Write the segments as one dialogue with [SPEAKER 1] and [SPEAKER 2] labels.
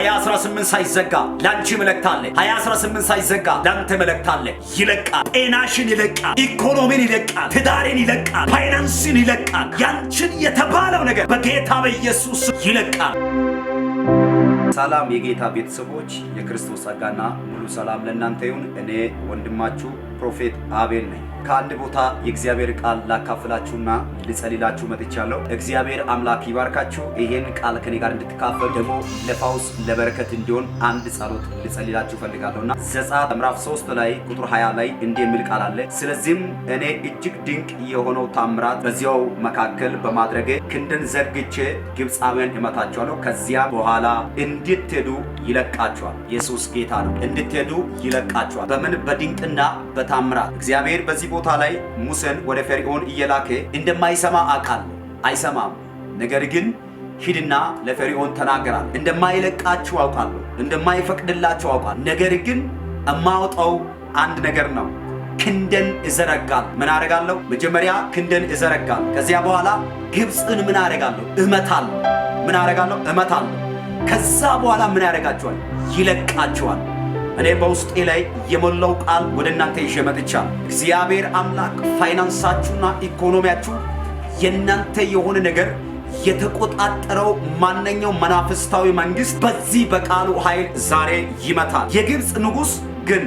[SPEAKER 1] 2018 ሳይዘጋ ላንቺ መልእክታለ። 2018 ሳይዘጋ ላንተ መልእክታለ። ይለቃል። ጤናሽን ይለቃል። ኢኮኖሚን ይለቃል። ትዳሬን ይለቃል። ፋይናንስን ይለቃል። ያንቺን የተባለው ነገር በጌታ በኢየሱስ ይለቃል። ሰላም የጌታ ቤተሰቦች፣ የክርስቶስ ጸጋና ሙሉ ሰላም ለእናንተ ይሁን። እኔ ወንድማችሁ ፕሮፌት አቤል ነኝ። ከአንድ ቦታ የእግዚአብሔር ቃል ላካፍላችሁና ልጸልላችሁ መጥቻለሁ። እግዚአብሔር አምላክ ይባርካችሁ። ይሄን ቃል ከኔ ጋር እንድትካፈሉ ደግሞ ለፈውስ ለበረከት እንዲሆን አንድ ጸሎት ልጸልላችሁ ፈልጋለሁና ዘጸአት ምዕራፍ 3 ላይ ቁጥር 20 ላይ እንዲህ የሚል ቃል አለ። ስለዚህም እኔ እጅግ ድንቅ የሆነው ታምራት በዚያው መካከል በማድረግ ክንድን ዘርግቼ ግብፃውያን እመታቸዋለሁ፣ ከዚያ በኋላ እንድትሄዱ ይለቃቸዋል። ኢየሱስ ጌታ ነው። እንድትሄዱ ይለቃቸዋል። በምን? በድንቅና በታምራት። እግዚአብሔር በዚህ ቦታ ላይ ሙሴን ወደ ፈርዖን እየላከ እንደማይሰማ አውቃለሁ፣ አይሰማም። ነገር ግን ሂድና ለፈርዖን ተናገራል። እንደማይለቃችሁ አውቃለሁ፣ እንደማይፈቅድላችሁ አውቃለሁ። ነገር ግን እማወጣው አንድ ነገር ነው። ክንደን እዘረጋል። ምን አደርጋለሁ? መጀመሪያ ክንደን እዘረጋል። ከዚያ በኋላ ግብፅን ምን አደርጋለሁ? እመታለሁ። ምን አደርጋለሁ? እመታለሁ። ከዛ በኋላ ምን ያደርጋችኋል? ይለቃችኋል። እኔ በውስጤ ላይ የሞላው ቃል ወደ እናንተ ይዤ መጥቻለሁ። እግዚአብሔር አምላክ ፋይናንሳችሁና ኢኮኖሚያችሁ የእናንተ የሆነ ነገር የተቆጣጠረው ማንኛው መናፍስታዊ መንግስት በዚህ በቃሉ ኃይል ዛሬ ይመታል። የግብፅ ንጉሥ ግን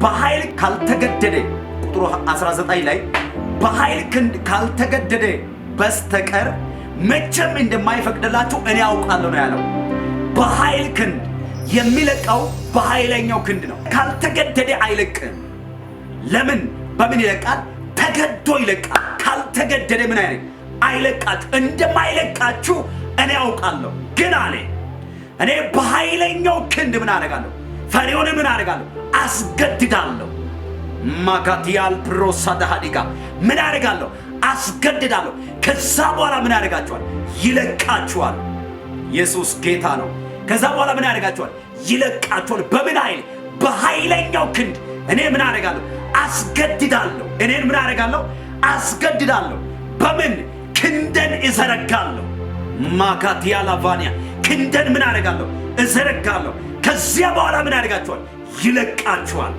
[SPEAKER 1] በኃይል ካልተገደደ ቁጥሩ 19 ላይ በኃይል ክንድ ካልተገደደ በስተቀር መቼም እንደማይፈቅድላችሁ እኔ አውቃለሁ ነው ያለው። በኃይል ክንድ የሚለቀው በኃይለኛው ክንድ ነው። ካልተገደደ አይለቅም። ለምን? በምን ይለቃል? ተገዶ ይለቃል። ካልተገደደ ምን አይነት አይለቃችሁ። እንደማይለቃችሁ እኔ አውቃለሁ። ግን አለ እኔ በኃይለኛው ክንድ ምን አደርጋለሁ? ፈርዖንን ምን አደርጋለሁ? አስገድዳለሁ። ማጋዲያል ፕሮሳዳሃዲጋ ምን አደርጋለሁ? አስገድዳለሁ። ከዛ በኋላ ምን ያደርጋችኋል? ይለቃችኋል። ኢየሱስ ጌታ ነው። ከዛ በኋላ ምን ያደርጋችኋል? ይለቃችኋል። በምን ኃይል? በኃይለኛው ክንድ እኔ ምን አደርጋለሁ? አስገድዳለሁ። እኔን ምን አደርጋለሁ? አስገድዳለሁ። በምን? ክንደን እዘረጋለሁ። ማጋዲያ ላቫኒያ ክንደን ምን አደርጋለሁ? እዘረጋለሁ። ከዚያ በኋላ ምን ያደርጋችኋል? ይለቃችኋል።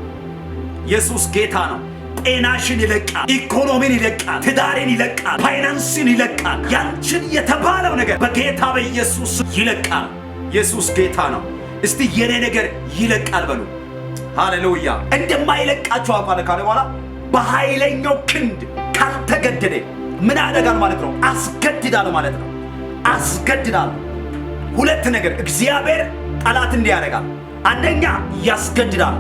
[SPEAKER 1] ኢየሱስ ጌታ ነው። ጤናሽን ይለቃል። ኢኮኖሚን ይለቃል። ትዳሬን ይለቃል። ፋይናንስን ይለቃል። ያንቺን የተባለው ነገር በጌታ በኢየሱስ ይለቃል። ኢየሱስ ጌታ ነው። እስቲ የኔ ነገር ይለቃል በሉ። ሃሌሉያ። እንደማይለቃችሁ አውቃለሁ ካለ በኋላ በኃይለኛው ክንድ ካልተገደደ ምን ያደርጋል ማለት ነው? አስገድዳለሁ ማለት ነው። አስገድዳለሁ። ሁለት ነገር እግዚአብሔር ጠላት እንዲያደርጋል። አንደኛ ያስገድዳል።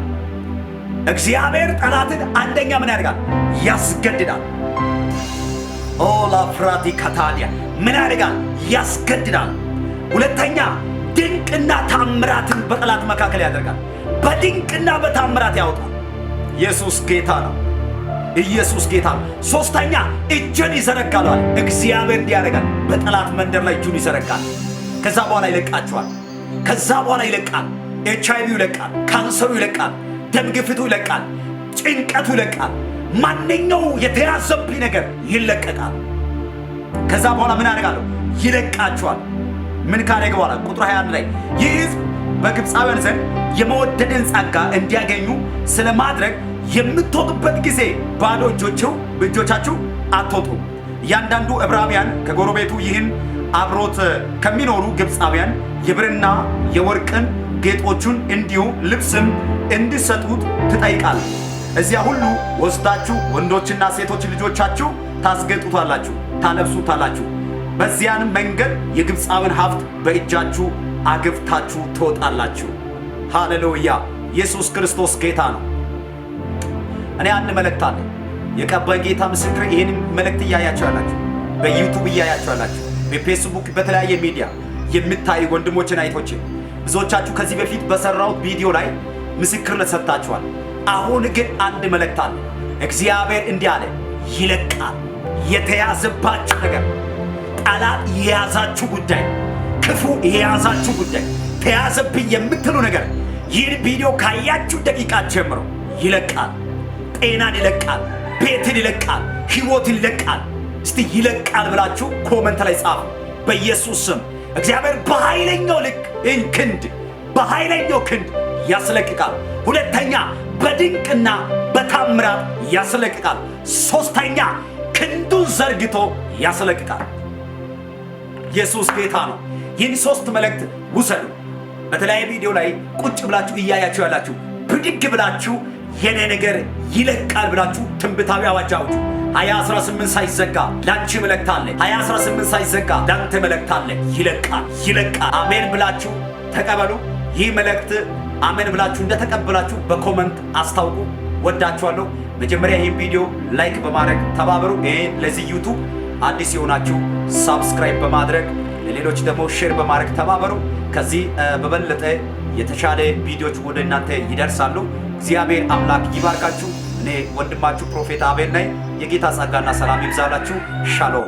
[SPEAKER 1] እግዚአብሔር ጠላትን አንደኛ ምን ያደርጋል? ያስገድዳል። ኦላ ፍራቲ ካታሊያ ምን ያደርጋል? ያስገድዳል። ሁለተኛ ድንቅና ታምራትን በጠላት መካከል ያደርጋል። በድንቅና በታምራት ያወጣል። ኢየሱስ ጌታ ነው። ኢየሱስ ጌታ ነው። ሶስተኛ እጁን ይዘረጋል። እግዚአብሔር እንዲያደርጋል በጠላት መንደር ላይ እጁን ይዘረጋል። ከዛ በኋላ ይለቃቸዋል። ከዛ በኋላ ይለቃል። HIV ይለቃል። ካንሰሩ ይለቃል። ደም ግፊቱ ይለቃል። ጭንቀቱ ይለቃል። ማንኛው የተያዘብኝ ነገር ይለቀቃል። ከዛ በኋላ ምን ያደርጋለሁ? ይለቃቸዋል። ምን ካደረገ በኋላ ቁጥር 21 ላይ ይህ ሕዝብ በግብፃውያን ዘንድ የመወደድን ጸጋ እንዲያገኙ ስለማድረግ የምትወጡበት ጊዜ ባዶ እጆቻችሁ አትወጡ። እያንዳንዱ ዕብራውያን ከጎረቤቱ ይህን አብሮት ከሚኖሩ ግብፃውያን የብርና የወርቅን ጌጦቹን እንዲሁ ልብስም እንዲሰጡት ትጠይቃል። እዚያ ሁሉ ወስዳችሁ ወንዶችና ሴቶች ልጆቻችሁ ታስጌጡታላችሁ፣ ታለብሱታላችሁ። በዚያን መንገድ የግብፃውን ሀብት በእጃችሁ አግብታችሁ ትወጣላችሁ። ሃሌሉያ። ኢየሱስ ክርስቶስ ጌታ ነው። እኔ አንድ መልእክት አለ። የቀባይ ጌታ ምስክር። ይህን መልእክት እያያችሁ ያላችሁ፣ በዩቱብ እያያችሁ ያላችሁ፣ በፌስቡክ በተለያየ ሚዲያ የምታዩ ወንድሞችን አይቶች ብዙዎቻችሁ ከዚህ በፊት በሰራሁት ቪዲዮ ላይ ምስክርነት ሰጥታችኋል። አሁን ግን አንድ መልእክት አለ። እግዚአብሔር እንዲህ አለ፣ ይለቃል። የተያዘባችሁ ነገር፣ ጠላት የያዛችሁ ጉዳይ፣ ክፉ የያዛችሁ ጉዳይ፣ ተያዘብኝ የምትሉ ነገር ይህን ቪዲዮ ካያችሁ ደቂቃ ጀምሮ ይለቃል። ጤናን ይለቃል። ቤትን ይለቃል። ሕይወትን ይለቃል። እስቲ ይለቃል ብላችሁ ኮመንት ላይ ጻፉ። በኢየሱስ ስም እግዚአብሔር በኃይለኛው ልክ ክንድ በኃይለኛው ክንድ ያስለቅቃል። ሁለተኛ በድንቅና በታምራት ያስለቅቃል። ሶስተኛ ክንዱን ዘርግቶ ያስለቅቃል። ኢየሱስ ጌታ ነው። ይህን ሶስት መልእክት ውሰዱ። በተለያየ ቪዲዮ ላይ ቁጭ ብላችሁ እያያችሁ ያላችሁ ብድግ ብላችሁ የኔ ነገር ይለቃል ብላችሁ ትንቢታዊ አዋጅ አውጁ። 2018 ሳይዘጋ ላንቺ መልእክት አለ። 2018 ሳይዘጋ ላንተ መልእክት አለ። ይለቃል፣ ይለቃል። አሜን ብላችሁ ተቀበሉ። ይህ መልእክት አሜን ብላችሁ እንደተቀበላችሁ በኮመንት አስታውቁ። ወዳችኋለሁ። መጀመሪያ ይህን ቪዲዮ ላይክ በማድረግ ተባበሩ። ለዚህ ዩቱብ አዲስ የሆናችሁ ሳብስክራይብ በማድረግ ለሌሎች ደግሞ ሼር በማድረግ ተባበሩ። ከዚህ በበለጠ የተሻለ ቪዲዮዎች ወደ እናንተ ይደርሳሉ። እግዚአብሔር አምላክ ይባርካችሁ። እኔ ወንድማችሁ ፕሮፌት አቤል ነኝ። የጌታ ጸጋና ሰላም ይብዛላችሁ። ሻሎም